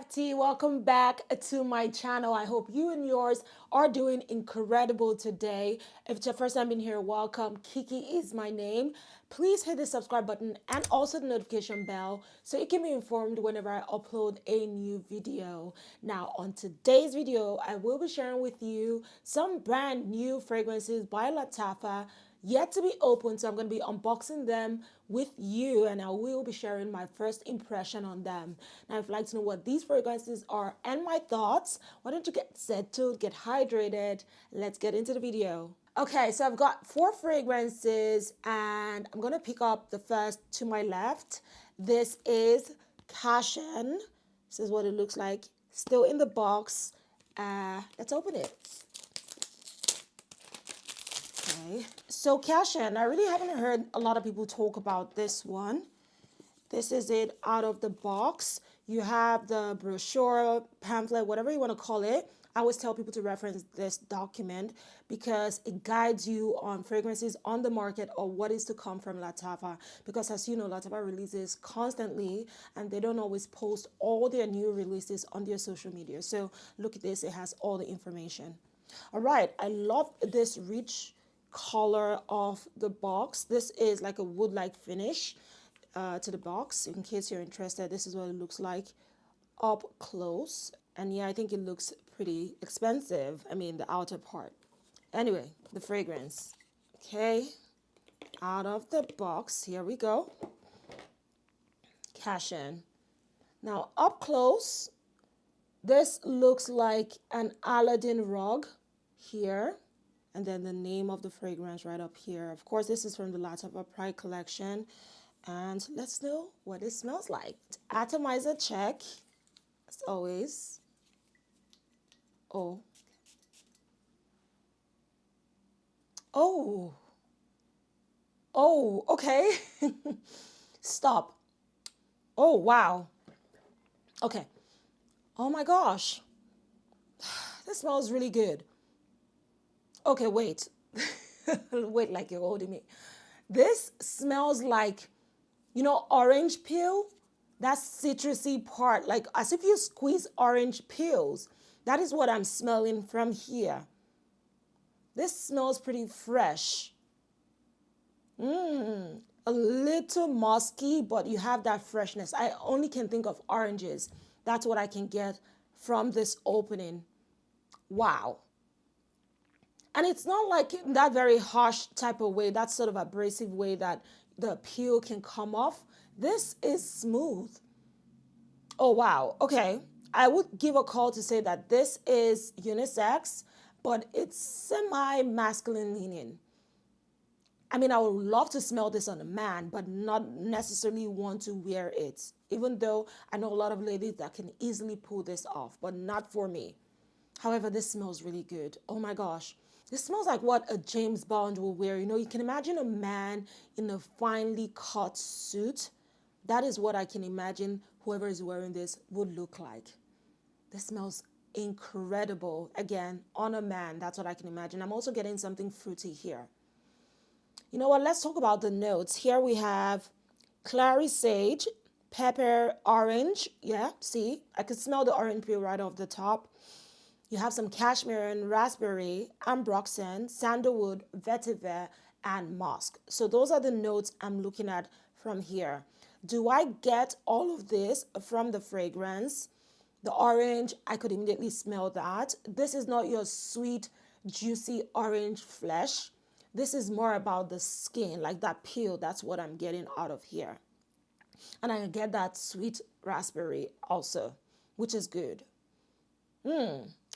FT, welcome back to my channel. I hope you and yours are doing incredible today. If it's your first time being here, welcome. Kiki is my name. Please hit the subscribe button and also the notification bell so you can be informed whenever I upload a new video. Now, on today's video, I will be sharing with you some brand new fragrances by Lattafa yet to be opened, so I'm going to be unboxing them with you, and I will be sharing my first impression on them. Now, if you'd like to know what these fragrances are and my thoughts, why don't you get settled, get hydrated? Let's get into the video. Okay, so I've got 4 fragrances, and I'm going to pick up the first to my left. This is Cashion. This is what it looks like, still in the box. Let's open it. Okay. So Cashion, I really haven't heard a lot of people talk about this one. This is it out of the box. You have the brochure, pamphlet, whatever you want to call it. I always tell people to reference this document because it guides you on fragrances on the market or what is to come from Lattafa. Because as you know, Lattafa releases constantly and they don't always post all their new releases on their social media. So look at this, it has all the information. All right, I love this rich color of the box. This is like a wood-like finish to the box. In case you're interested, this is what it looks like up close. And yeah, I think it looks pretty expensive. I mean, the outer part. Anyway, the fragrance. Okay, out of the box, here we go. Cashion. Now, up close, this looks like an Aladdin rug here. And then the name of the fragrance right up here. Of course, this is from the Lattafa Pride collection. And let's know what it smells like. Atomizer check, as always. Oh. Oh. Oh, okay. Stop. Oh, wow. Okay. Oh my gosh. This smells really good. Okay, wait. Wait, like you're holding me. This smells like, you know, orange peel? That citrusy part, like as if you squeeze orange peels. That is what I'm smelling from here. This smells pretty fresh. A little musky, but you have that freshness. I only can think of oranges. That's what I can get from this opening. Wow. And it's not like that very harsh type of way, that sort of abrasive way that the peel can come off. This is smooth. Oh, wow. Okay. I would give a call to say that this is unisex, but it's semi-masculine leaning. I mean, I would love to smell this on a man, but not necessarily want to wear it, even though I know a lot of ladies that can easily pull this off, but not for me. However, this smells really good. Oh my gosh. This smells like what a James Bond will wear. You know, you can imagine a man in a finely cut suit. That is what I can imagine whoever is wearing this would look like. This smells incredible. Again, on a man, that's what I can imagine. I'm also getting something fruity here. You know what? Let's talk about the notes. Here we have clary sage, pepper, orange. Yeah, see? I can smell the orange peel right off the top. You have some cashmere and raspberry, ambroxan, sandalwood, vetiver, and musk. So those are the notes I'm looking at from here. Do I get all of this from the fragrance? The orange, I could immediately smell that. This is not your sweet, juicy orange flesh. This is more about the skin, like that peel. That's what I'm getting out of here. And I get that sweet raspberry also, which is good.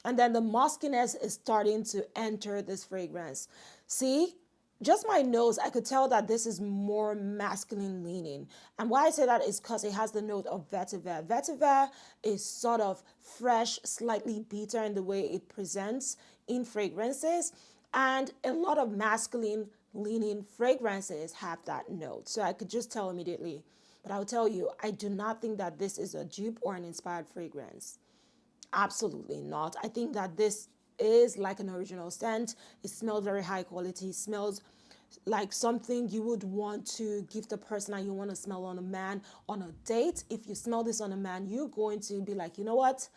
And then the muskiness is starting to enter this fragrance. See, just my nose, I could tell that this is more masculine leaning. And why I say that is because it has the note of vetiver. Vetiver is sort of fresh, slightly bitter in the way it presents in fragrances. And a lot of masculine leaning fragrances have that note. So I could just tell immediately. But I'll tell you, I do not think that this is a dupe or an inspired fragrance. Absolutely not. I think that this is like an original scent. It smells very high quality. It smells like something you would want to give the person and you want to smell on a man on a date. If you smell this on a man, you're going to be like, you know what?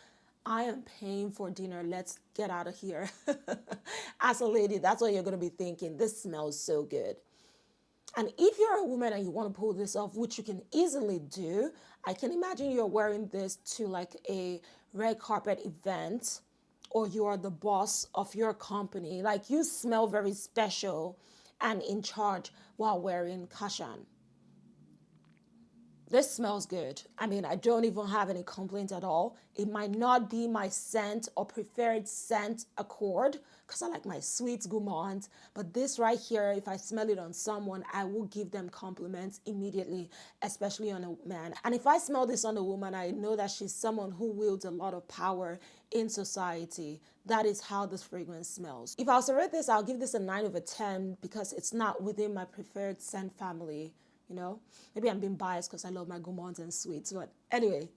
I am paying for dinner. Let's get out of here. As a lady, that's what you're going to be thinking. This smells so good. And if you're a woman and you want to pull this off, which you can easily do, I can imagine you're wearing this to like a red carpet event, or you are the boss of your company. Like you smell very special and in charge while wearing Kashan. This smells good. I mean, I don't even have any complaints at all. It might not be my scent or preferred scent accord because I like my sweet gourmand. But this right here, if I smell it on someone, I will give them compliments immediately, especially on a man. And if I smell this on a woman, I know that she's someone who wields a lot of power in society. That is how this fragrance smells. If I was to rate this, I'll give this a 9 over 10 because it's not within my preferred scent family. You know, maybe I'm being biased because I love my gourmands and sweets. But anyway,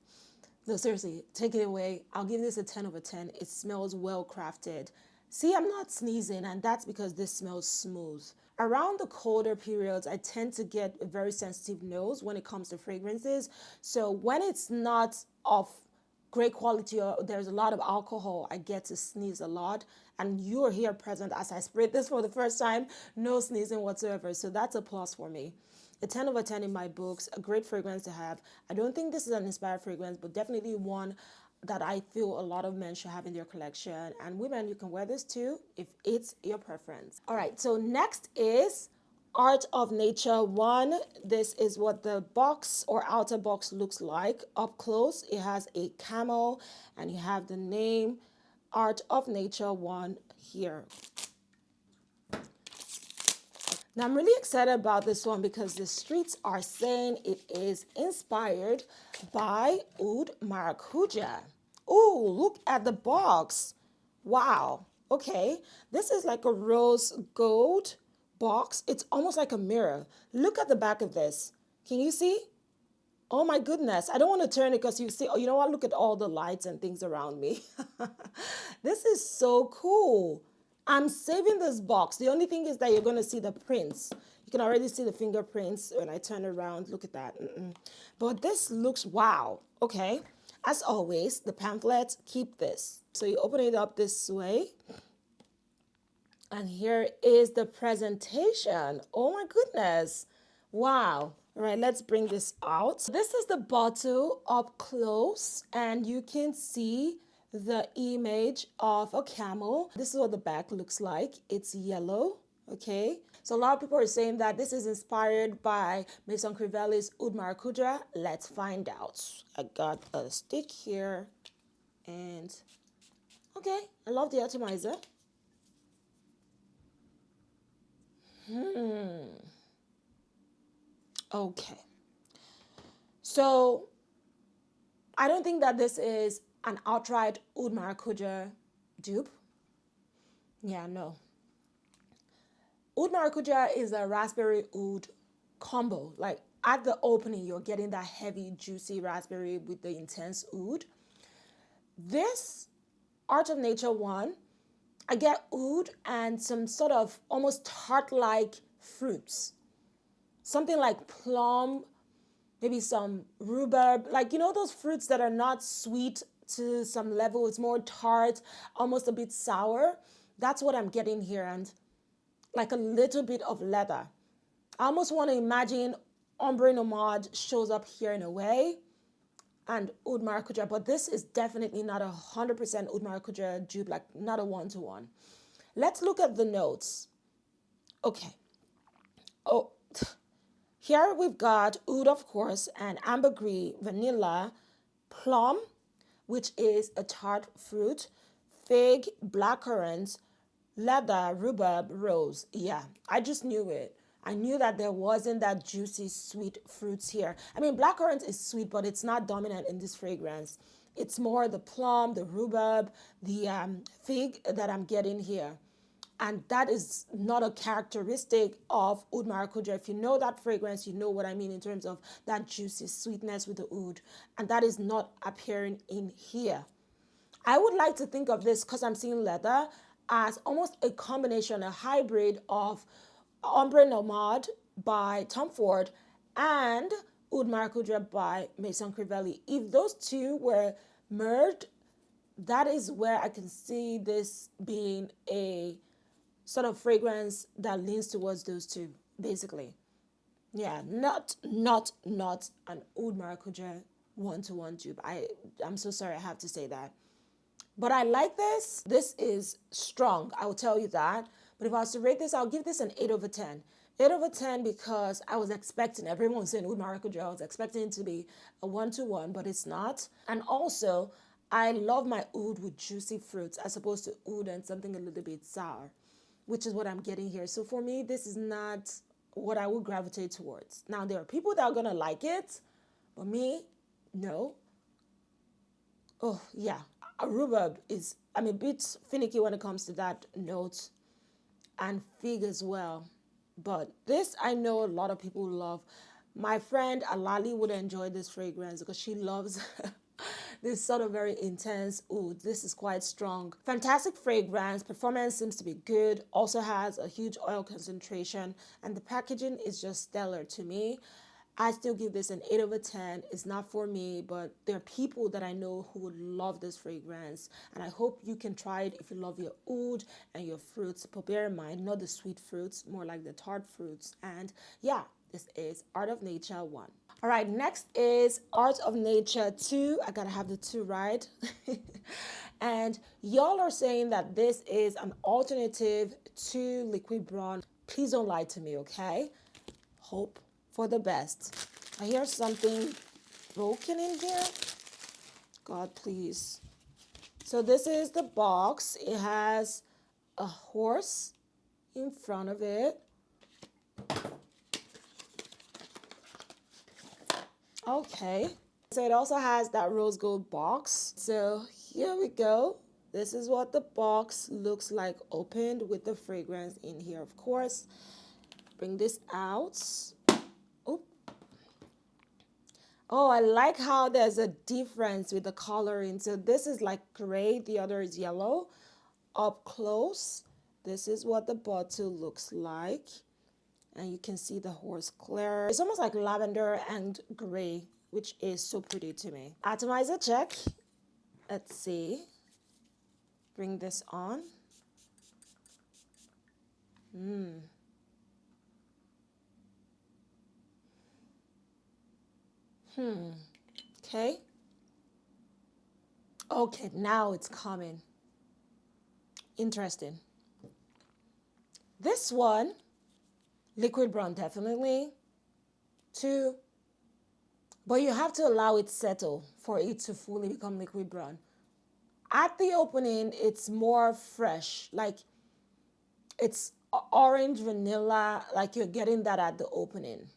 no, seriously, take it away. I'll give this a 10 over 10. It smells well crafted. See, I'm not sneezing, and that's because this smells smooth. Around the colder periods, I tend to get a very sensitive nose when it comes to fragrances. So when it's not of great quality or there's a lot of alcohol, I get to sneeze a lot. And you're here present as I sprayed this for the first time, no sneezing whatsoever. So that's a plus for me. A 10 over 10 in my books, a great fragrance to have. I don't think this is an inspired fragrance, but definitely one that I feel a lot of men should have in their collection. And women, you can wear this too if it's your preference. All right, so next is Art of Nature 1. This is what the box or outer box looks like. Up close, it has a camel and you have the name Art of Nature 1 here. Now, I'm really excited about this one because the streets are saying it is inspired by Oud Maracuja. Oh, look at the box. Wow. Okay. This is like a rose gold box. It's almost like a mirror. Look at the back of this. Can you see? Oh my goodness. I don't want to turn it because you see, oh, you know what? Look at all the lights and things around me. This is so cool. I'm saving this box. The only thing is that you're going to see the prints. You can already see the fingerprints when I turn around. Look at that. But this looks wow. Okay. As always, the pamphlet, keep this. So you open it up this way. And here is the presentation. Oh my goodness. Wow. All right, let's bring this out. This is the bottle up close and you can see the image of a camel. This is what the back looks like. It's yellow, okay? So a lot of people are saying that this is inspired by Maison Crivelli's Oud Maracuja. Let's find out. I got a stick here and okay, I love the atomizer. Okay. So I don't think that this is an outright Oud Maracuja dupe. Yeah, no. Oud Maracuja is a raspberry oud combo. Like at the opening, you're getting that heavy, juicy raspberry with the intense oud. This Art of Nature one, I get oud and some sort of almost tart-like fruits. Something like plum, maybe some rhubarb, like, you know, those fruits that are not sweet to some level. It's more tart, almost a bit sour. That's what I'm getting here. And like a little bit of leather. I almost want to imagine Ombre Nomade shows up here in a way and Oud Maracuja, but this is definitely not 100% Oud Maracuja dupe, like not a one-to-one. Let's look at the notes. Okay. Oh, here we've got oud, of course, and ambergris, vanilla, plum, which is a tart fruit, fig, blackcurrant, leather, rhubarb, rose. Yeah, I just knew it. I knew that there wasn't that juicy, sweet fruits here. I mean, blackcurrant is sweet, but it's not dominant in this fragrance. It's more the plum, the rhubarb, the fig that I'm getting here. And that is not a characteristic of Oud Maracuja. If you know that fragrance, you know what I mean in terms of that juicy sweetness with the oud. And that is not appearing in here. I would like to think of this, because I'm seeing leather, as almost a combination, a hybrid of Ombre Nomade by Tom Ford, and Oud Maracuja by Maison Crivelli. If those two were merged, that is where I can see this being a sort of fragrance that leans towards those two, basically. Yeah, not an Oud Maracuja one-to-one dupe. I'm so sorry I have to say that. But I like this. This is strong, I will tell you that. But if I was to rate this, I'll give this an 8 over 10. 8 over 10 because I was expecting, everyone saying Oud Maracuja, I was expecting it to be a one-to-one, but it's not. And also, I love my oud with juicy fruits as opposed to oud and something a little bit sour, which is what I'm getting here. So for me, this is not what I would gravitate towards. Now, there are people that are going to like it, but me, no. Oh, yeah. A rhubarb is, I'm a bit finicky when it comes to that note, and fig as well. But this, I know a lot of people love. My friend Alali would enjoy this fragrance because she loves this sort of very intense oud. This is quite strong. Fantastic fragrance. Performance seems to be good. Also has a huge oil concentration. And the packaging is just stellar to me. I still give this an 8 over 10. It's not for me, but there are people that I know who would love this fragrance. And I hope you can try it if you love your oud and your fruits. But bear in mind, not the sweet fruits, more like the tart fruits. And yeah, this is Art of Nature 1. All right, next is Art of Nature 2. I gotta have the 2 right. And y'all are saying that this is an alternative to Liquid Bronze. Please don't lie to me, okay? Hope for the best. I hear something broken in here. God, please. So this is the box. It has a horse in front of it. Okay. So it also has that rose gold box. So here we go. This is what the box looks like opened with the fragrance in here, of course. Bring this out. Oh, I like how there's a difference with the coloring. So this is like gray, the other is yellow. Up close, this is what the bottle looks like. And you can see the horse clear. It's almost like lavender and gray, which is so pretty to me. Atomizer check. Let's see. Bring this on. Okay. Okay, now it's coming. Interesting. This one, Liquid Brown definitely. 2, but you have to allow it settle for it to fully become liquid brown. At the opening, it's more fresh, like it's orange vanilla, like you're getting that at the opening.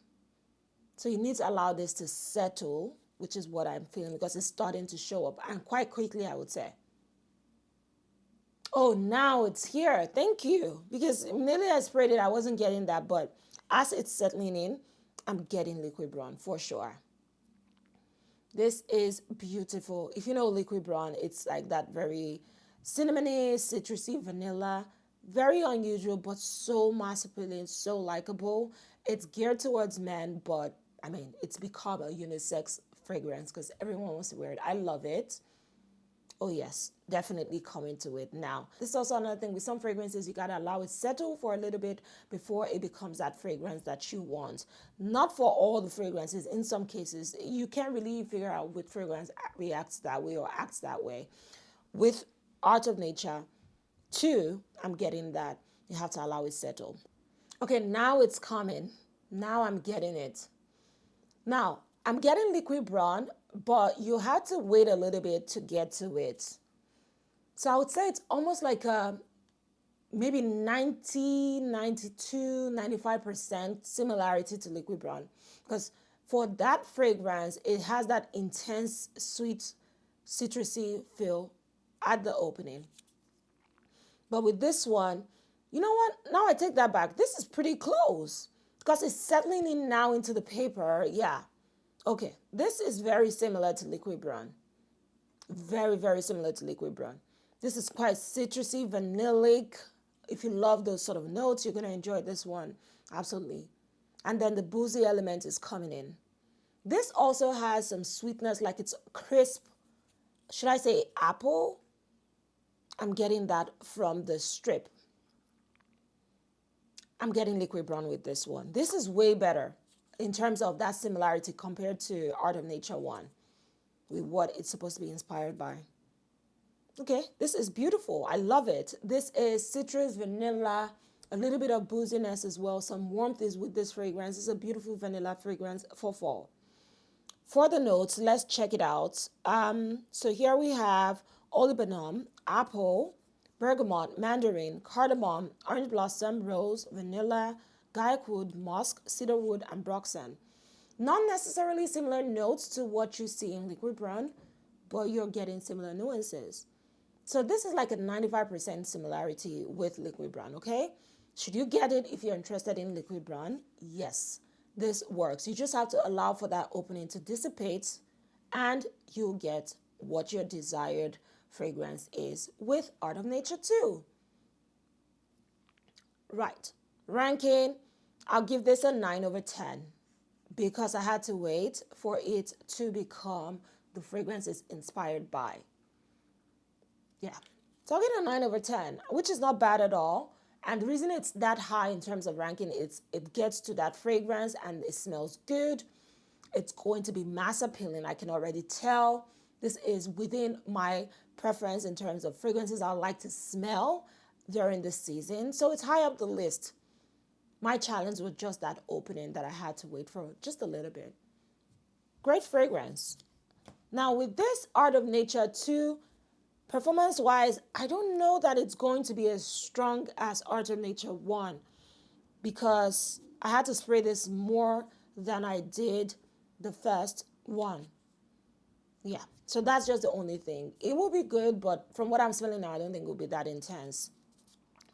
So you need to allow this to settle, which is what I'm feeling because it's starting to show up, and quite quickly, I would say. Oh, now it's here. Thank you. Because immediately I sprayed it, I wasn't getting that, but as it's settling in, I'm getting liquid brown for sure. This is beautiful. If you know liquid brown, it's like that very cinnamony, citrusy, vanilla. Very unusual, but so mass appealing, so likable. It's geared towards men, but I mean, it's become a unisex fragrance because everyone wants to wear it. I love it. Oh yes, definitely come into it now. This is also another thing with some fragrances, you gotta allow it settle for a little bit before it becomes that fragrance that you want. Not for all the fragrances. In some cases, you can't really figure out which fragrance reacts that way or acts that way. With Art of Nature 2, I'm getting that. You have to allow it settle. Okay, now it's coming. Now I'm getting it. Now, I'm getting liquid brown, but you had to wait a little bit to get to it. So I would say it's almost like a maybe 90, 92, 95% similarity to liquid brown. Because for that fragrance, it has that intense, sweet, citrusy feel at the opening. But with this one, you know what? Now I take that back. This is pretty close because it's settling in now into the paper. Yeah. Okay. This is very similar to liquid brown. Very, very similar to liquid brown. This is quite citrusy, vanillic. If you love those sort of notes, you're going to enjoy this one. Absolutely. And then the boozy element is coming in. This also has some sweetness, like it's crisp. Should I say apple? I'm getting that from the strip. I'm getting liquid brown with this one. This is way better in terms of that similarity compared to Art of Nature one, with what it's supposed to be inspired by. Okay, this is beautiful. I love it. This is citrus, vanilla, a little bit of booziness as well. Some warmth is with this fragrance. It's a beautiful vanilla fragrance for fall. For the notes, let's check it out. So here we have olibanum, apple, bergamot, mandarin, cardamom, orange blossom, rose, vanilla, guaiac wood, musk, cedarwood, and broxan. Not necessarily similar notes to what you see in liquid brown, but you're getting similar nuances. So this is like a 95% similarity with liquid brown, okay? Should you get it if you're interested in liquid brown? Yes, this works. You just have to allow for that opening to dissipate and you'll get what your desired fragrance is with Art of Nature too. Right, ranking, I'll give this a 9 over 10 because I had to wait for it to become the fragrance is inspired by. Yeah. So I'll get a 9 over 10, which is not bad at all. And the reason it's that high in terms of ranking is it gets to that fragrance and it smells good. It's going to be mass appealing. I can already tell. This is within my preference in terms of fragrances I like to smell during the season. So it's high up the list. My challenge was just that opening that I had to wait for just a little bit. Great fragrance. Now with this Art of Nature 2, performance wise, I don't know that it's going to be as strong as Art of Nature 1 because I had to spray this more than I did the first one. Yeah, so that's just the only thing. It will be good, but from what I'm smelling now, I don't think it will be that intense.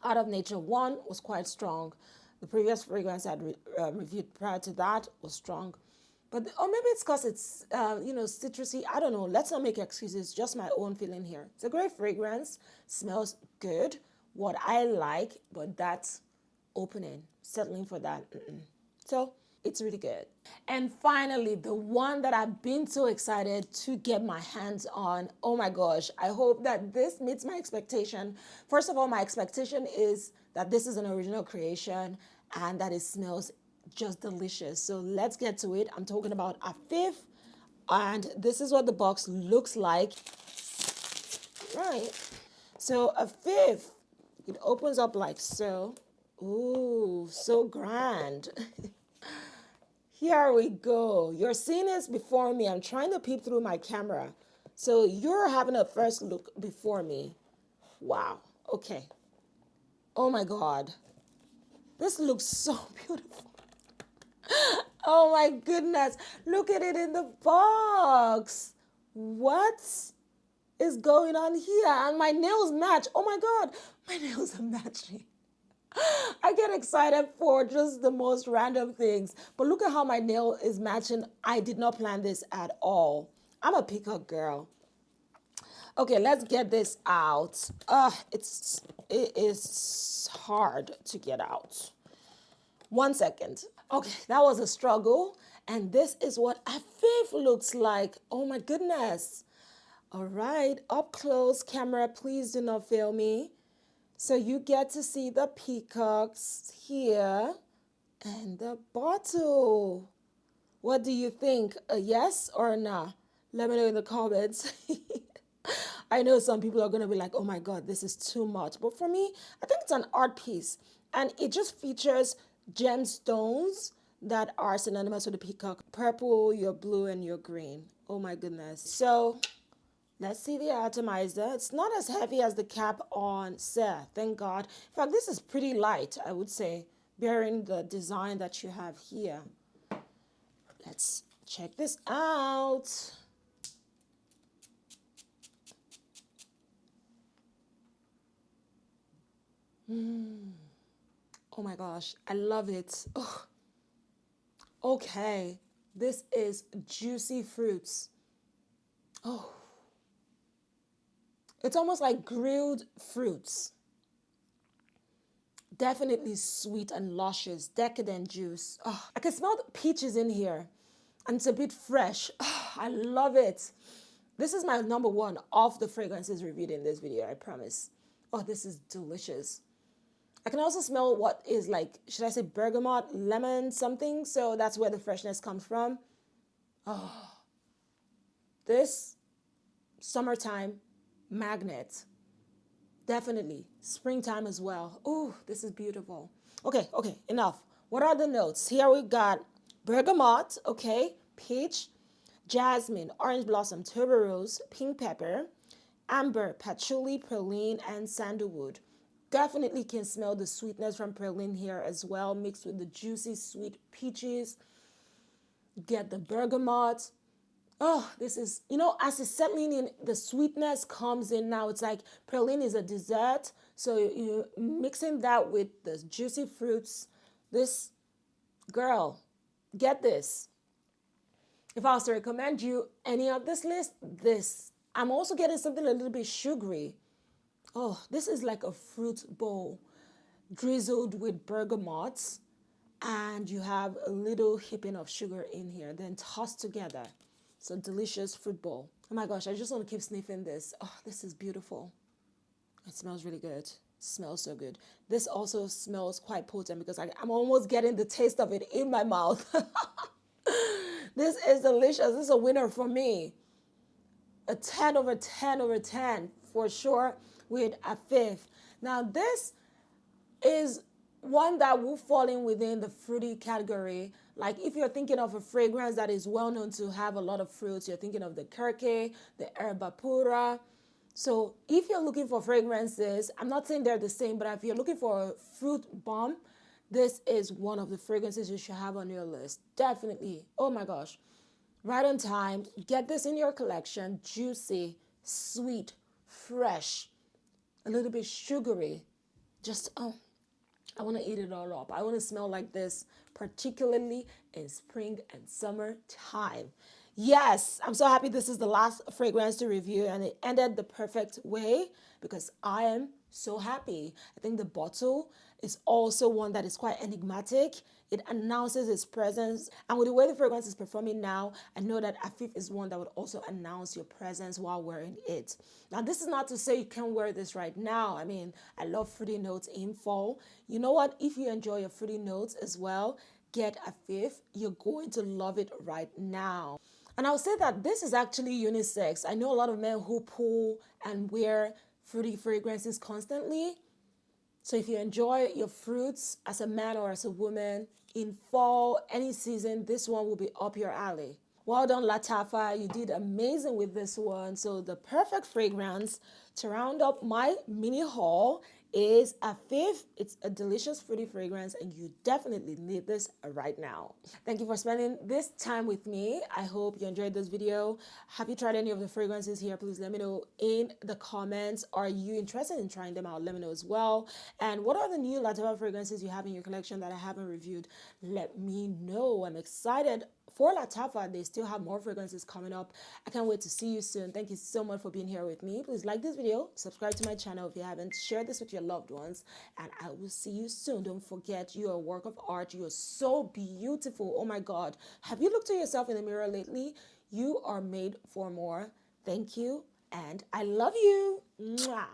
Art of Nature 1 was quite strong. The previous fragrance I had reviewed prior to that was strong. But, or maybe it's because it's, citrusy. I don't know. Let's not make excuses. Just my own feeling here. It's a great fragrance. Smells good. What I like, but that's opening. Settling for that. So it's really good. And finally, the one that I've been so excited to get my hands on. Oh my gosh. I hope that this meets my expectation. First of all, my expectation is that this is an original creation and that it smells just delicious. So let's get to it. I'm talking about Afeef, and this is what the box looks like. Right. So Afeef, it opens up like so. Ooh, so grand. Here we go. You're seeing this before me. I'm trying to peep through my camera. So you're having a first look before me. Wow. Okay. Oh my God. This looks so beautiful. Oh my goodness. Look at it in the box. What is going on here? And my nails match. Oh my God. My nails are matching. I get excited for just the most random things. But look at how my nail is matching. I did not plan this at all. I'm a peacock girl. Okay, let's get this out. It is hard to get out. 1 second. Okay, that was a struggle. And this is what Afeef looks like. Oh my goodness. All right, up close camera, please do not fail me. So you get to see the peacocks here and the bottle. What do you think? A yes or a nah? Let me know in the comments. I know some people are going to be like, oh my God, this is too much. But for me, I think it's an art piece. And it just features gemstones that are synonymous with the peacock. Purple, your blue, and your green. Oh my goodness. So let's see the atomizer. It's not as heavy as the cap on Serre, thank God. In fact, this is pretty light, I would say, bearing the design that you have here. Let's check this out. Oh my gosh, I love it. Ugh. Okay, this is juicy fruits. Oh, it's almost like grilled fruits. Definitely sweet and luscious, decadent juice. Oh, I can smell the peaches in here, and it's a bit fresh. Oh, I love it. This is my number one of the fragrances reviewed in this video, I promise. Oh, this is delicious. I can also smell what is like, should I say bergamot, lemon, something? So that's where the freshness comes from. Oh, this summertime magnet. Definitely. Springtime as well. Oh, this is beautiful. Okay, enough. What are the notes? Here we got bergamot, okay, peach, jasmine, orange blossom, tuberose, pink pepper, amber, patchouli, praline, and sandalwood. Definitely can smell the sweetness from praline here as well, mixed with the juicy sweet peaches. Get the bergamot. Oh, this is, as it's settling in, the sweetness comes in now. It's like praline is a dessert. So you mixing that with the juicy fruits. This, girl, get this. If I was to recommend you any of this list, this. I'm also getting something a little bit sugary. Oh, this is like a fruit bowl drizzled with bergamots. And you have a little heaping of sugar in here, then tossed together. It's a delicious fruit bowl. Oh my gosh, I just want to keep sniffing this. Oh, this is beautiful. It smells really good. It smells so good. This also smells quite potent because I'm almost getting the taste of it in my mouth. This is delicious. This is a winner for me. A 10 over 10 over 10 for sure with Afeef. Now this is one that will fall in within the fruity category. Like if you're thinking of a fragrance that is well known to have a lot of fruits, you're thinking of the Kirke, the Herba Pura. So if you're looking for fragrances, I'm not saying they're the same, but if you're looking for a fruit bomb, this is one of the fragrances you should have on your list. Definitely. Oh my gosh. Right on time. Get this in your collection. Juicy, sweet, fresh, a little bit sugary. Just, oh, I want to eat it all up. I want to smell like this, particularly in spring and summer time. Yes, I'm so happy this is the last fragrance to review and it ended the perfect way because I am so happy. I think the bottle is also one that is quite enigmatic. It announces its presence. And with the way the fragrance is performing now, I know that Afeef is one that would also announce your presence while wearing it. Now, this is not to say you can't wear this right now. I mean, I love fruity notes in fall. You know what? If you enjoy your fruity notes as well, get Afeef. You're going to love it right now. And I'll say that this is actually unisex. I know a lot of men who pull and wear fruity fragrances constantly. So if you enjoy your fruits as a man or as a woman in fall, any season, this one will be up your alley. Well done, Lattafa. You did amazing with this one. So the perfect fragrance to round up my mini haul is Afeef. It's a delicious fruity fragrance and you definitely need this right now. Thank you for spending this time with me. I hope you enjoyed this video. Have you tried any of the fragrances here? Please let me know in the comments. Are you interested in trying them out? Let me know as well. And what are the new Lattafa fragrances you have in your collection that I haven't reviewed? Let me know. I'm excited for Lattafa. They still have more fragrances coming up. I can't wait to see you soon. Thank you so much for being here with me. Please like this video, subscribe to my channel if you haven't, share this with your loved ones, and I will see you soon. Don't forget, you're a work of art. You're so beautiful. Oh my God. Have you looked at yourself in the mirror lately? You are made for more. Thank you, and I love you. Mwah.